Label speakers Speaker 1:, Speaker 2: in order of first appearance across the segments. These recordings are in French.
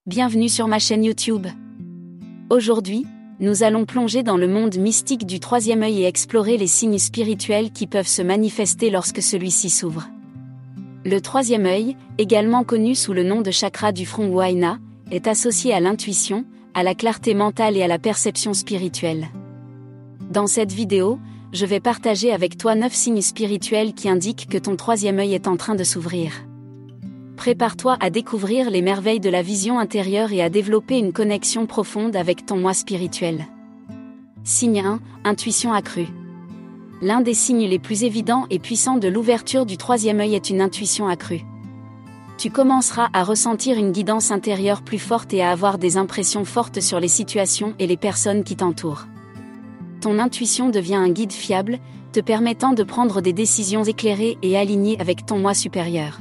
Speaker 1: bienvenue sur ma chaîne YouTube. Aujourd'hui, nous allons plonger dans le monde mystique du troisième œil et explorer les signes spirituels qui peuvent se manifester lorsque celui-ci s'ouvre. Le troisième œil, également connu sous le nom de chakra du front ou Ajna, est associé à l'intuition, à la clarté mentale et à la perception spirituelle. Dans cette vidéo, je vais partager avec toi 9 signes spirituels qui indiquent que ton troisième œil est en train de s'ouvrir. Prépare-toi à découvrir les merveilles de la vision intérieure et à développer une connexion profonde avec ton moi spirituel. Signe 1, intuition accrue. L'un des signes les plus évidents et puissants de l'ouverture du troisième œil est une intuition accrue. Tu commenceras à ressentir une guidance intérieure plus forte et à avoir des impressions fortes sur les situations et les personnes qui t'entourent. Ton intuition devient un guide fiable, te permettant de prendre des décisions éclairées et alignées avec ton moi supérieur.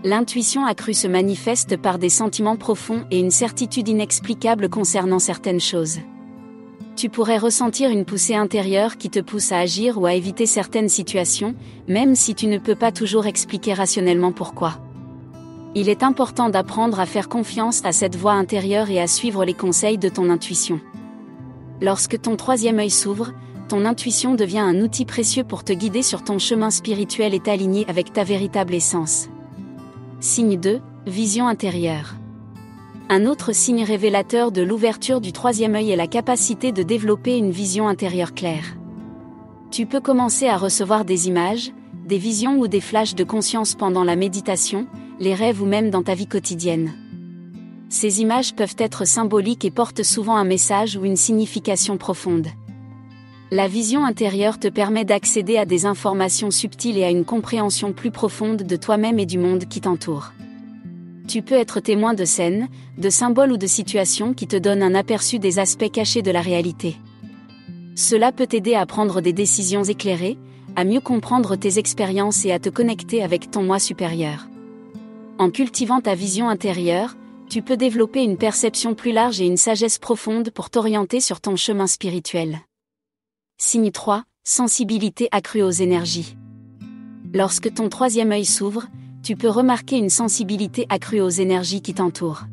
Speaker 1: L'intuition accrue se manifeste par des sentiments profonds et une certitude inexplicable concernant certaines choses. Tu pourrais ressentir une poussée intérieure qui te pousse à agir ou à éviter certaines situations, même si tu ne peux pas toujours expliquer rationnellement pourquoi. Il est important d'apprendre à faire confiance à cette voix intérieure et à suivre les conseils de ton intuition. Lorsque ton troisième œil s'ouvre, ton intuition devient un outil précieux pour te guider sur ton chemin spirituel et t'aligner avec ta véritable essence. Signe 2, vision intérieure. Un autre signe révélateur de l'ouverture du troisième œil est la capacité de développer une vision intérieure claire. Tu peux commencer à recevoir des images, des visions ou des flashs de conscience pendant la méditation, les rêves ou même dans ta vie quotidienne. Ces images peuvent être symboliques et portent souvent un message ou une signification profonde. La vision intérieure te permet d'accéder à des informations subtiles et à une compréhension plus profonde de toi-même et du monde qui t'entoure. Tu peux être témoin de scènes, de symboles ou de situations qui te donnent un aperçu des aspects cachés de la réalité. Cela peut t'aider à prendre des décisions éclairées, à mieux comprendre tes expériences et à te connecter avec ton moi supérieur. En cultivant ta vision intérieure, tu peux développer une perception plus large et une sagesse profonde pour t'orienter sur ton chemin spirituel. Signe 3, sensibilité accrue aux énergies. Lorsque ton troisième œil s'ouvre, tu peux remarquer une sensibilité accrue aux énergies qui t'entourent.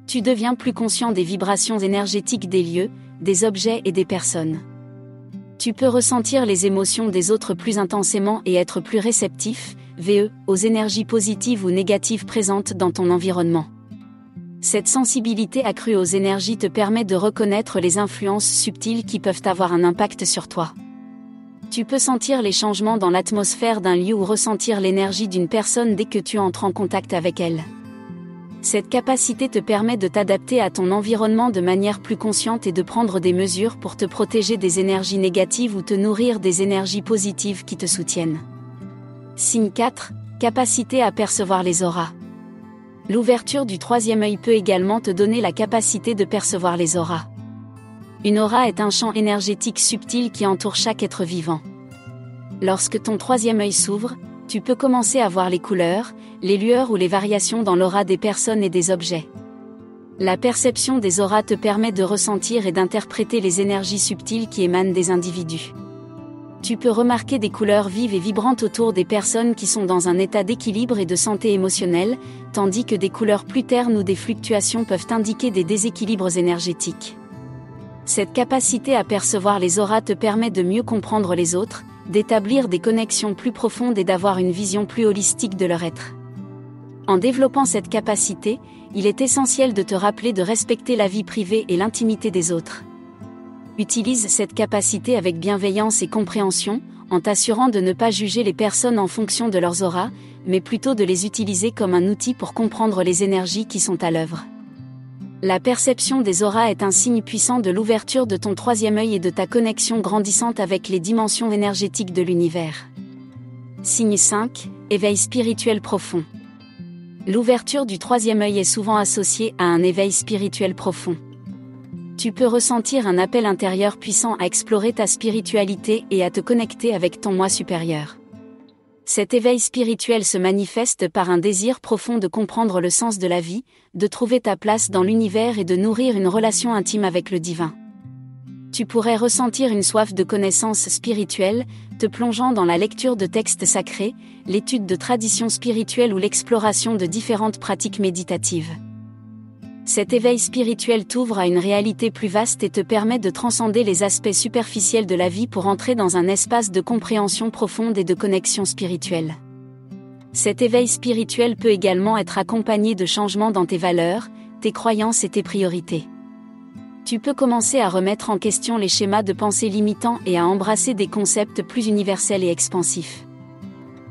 Speaker 1: Tu deviens plus conscient des vibrations énergétiques des lieux, des objets et des personnes. Tu peux ressentir les émotions des autres plus intensément et être plus réceptif, aux énergies positives ou négatives présentes dans ton environnement. Cette sensibilité accrue aux énergies te permet de reconnaître les influences subtiles qui peuvent avoir un impact sur toi. Tu peux sentir les changements dans l'atmosphère d'un lieu ou ressentir l'énergie d'une personne dès que tu entres en contact avec elle. Cette capacité te permet de t'adapter à ton environnement de manière plus consciente et de prendre des mesures pour te protéger des énergies négatives ou te nourrir des énergies positives qui te soutiennent. Signe 4, capacité à percevoir les auras. L'ouverture du troisième œil peut également te donner la capacité de percevoir les auras. Une aura est un champ énergétique subtil qui entoure chaque être vivant. Lorsque ton troisième œil s'ouvre, tu peux commencer à voir les couleurs, les lueurs ou les variations dans l'aura des personnes et des objets. La perception des auras te permet de ressentir et d'interpréter les énergies subtiles qui émanent des individus. Tu peux remarquer des couleurs vives et vibrantes autour des personnes qui sont dans un état d'équilibre et de santé émotionnelle, tandis que des couleurs plus ternes ou des fluctuations peuvent indiquer des déséquilibres énergétiques. Cette capacité à percevoir les auras te permet de mieux comprendre les autres, d'établir des connexions plus profondes et d'avoir une vision plus holistique de leur être. En développant cette capacité, il est essentiel de te rappeler de respecter la vie privée et l'intimité des autres. Utilise cette capacité avec bienveillance et compréhension, en t'assurant de ne pas juger les personnes en fonction de leurs auras, mais plutôt de les utiliser comme un outil pour comprendre les énergies qui sont à l'œuvre. La perception des auras est un signe puissant de l'ouverture de ton troisième œil et de ta connexion grandissante avec les dimensions énergétiques de l'univers. Signe 5, éveil spirituel profond. L'ouverture du troisième œil est souvent associée à un éveil spirituel profond. Tu peux ressentir un appel intérieur puissant à explorer ta spiritualité et à te connecter avec ton moi supérieur. Cet éveil spirituel se manifeste par un désir profond de comprendre le sens de la vie, de trouver ta place dans l'univers et de nourrir une relation intime avec le divin. Tu pourrais ressentir une soif de connaissances spirituelles, te plongeant dans la lecture de textes sacrés, l'étude de traditions spirituelles ou l'exploration de différentes pratiques méditatives. Cet éveil spirituel t'ouvre à une réalité plus vaste et te permet de transcender les aspects superficiels de la vie pour entrer dans un espace de compréhension profonde et de connexion spirituelle. Cet éveil spirituel peut également être accompagné de changements dans tes valeurs, tes croyances et tes priorités. Tu peux commencer à remettre en question les schémas de pensée limitants et à embrasser des concepts plus universels et expansifs.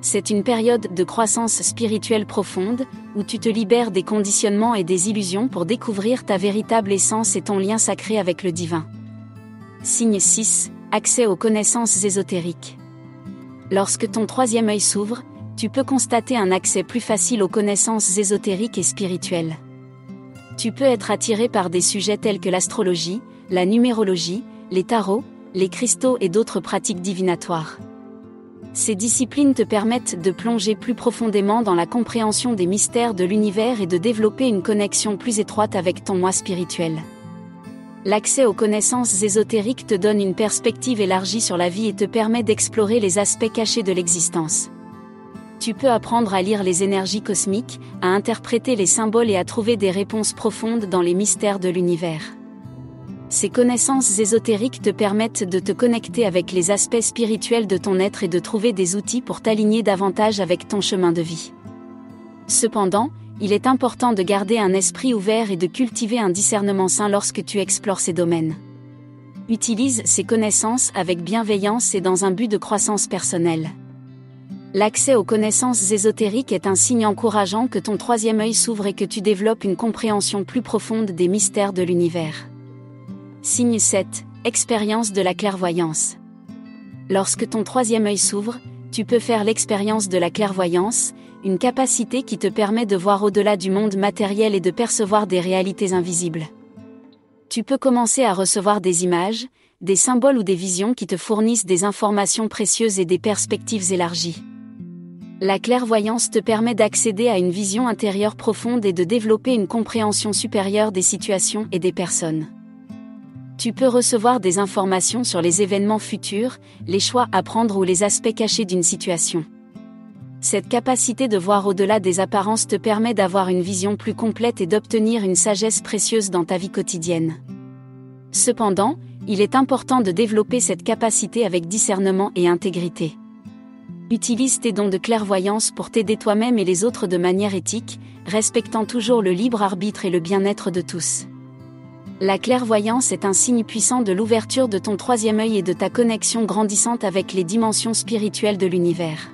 Speaker 1: C'est une période de croissance spirituelle profonde, où tu te libères des conditionnements et des illusions pour découvrir ta véritable essence et ton lien sacré avec le divin. Signe 6. Accès aux connaissances ésotériques. Lorsque ton troisième œil s'ouvre, tu peux constater un accès plus facile aux connaissances ésotériques et spirituelles. Tu peux être attiré par des sujets tels que l'astrologie, la numérologie, les tarots, les cristaux et d'autres pratiques divinatoires. Ces disciplines te permettent de plonger plus profondément dans la compréhension des mystères de l'univers et de développer une connexion plus étroite avec ton moi spirituel. L'accès aux connaissances ésotériques te donne une perspective élargie sur la vie et te permet d'explorer les aspects cachés de l'existence. Tu peux apprendre à lire les énergies cosmiques, à interpréter les symboles et à trouver des réponses profondes dans les mystères de l'univers. Ces connaissances ésotériques te permettent de te connecter avec les aspects spirituels de ton être et de trouver des outils pour t'aligner davantage avec ton chemin de vie. Cependant, il est important de garder un esprit ouvert et de cultiver un discernement sain lorsque tu explores ces domaines. Utilise ces connaissances avec bienveillance et dans un but de croissance personnelle. L'accès aux connaissances ésotériques est un signe encourageant que ton troisième œil s'ouvre et que tu développes une compréhension plus profonde des mystères de l'univers. Signe 7. Expérience de la clairvoyance. Lorsque ton troisième œil s'ouvre, tu peux faire l'expérience de la clairvoyance, une capacité qui te permet de voir au-delà du monde matériel et de percevoir des réalités invisibles. Tu peux commencer à recevoir des images, des symboles ou des visions qui te fournissent des informations précieuses et des perspectives élargies. La clairvoyance te permet d'accéder à une vision intérieure profonde et de développer une compréhension supérieure des situations et des personnes. Tu peux recevoir des informations sur les événements futurs, les choix à prendre ou les aspects cachés d'une situation. Cette capacité de voir au-delà des apparences te permet d'avoir une vision plus complète et d'obtenir une sagesse précieuse dans ta vie quotidienne. Cependant, il est important de développer cette capacité avec discernement et intégrité. Utilise tes dons de clairvoyance pour t'aider toi-même et les autres de manière éthique, respectant toujours le libre arbitre et le bien-être de tous. La clairvoyance est un signe puissant de l'ouverture de ton troisième œil et de ta connexion grandissante avec les dimensions spirituelles de l'univers.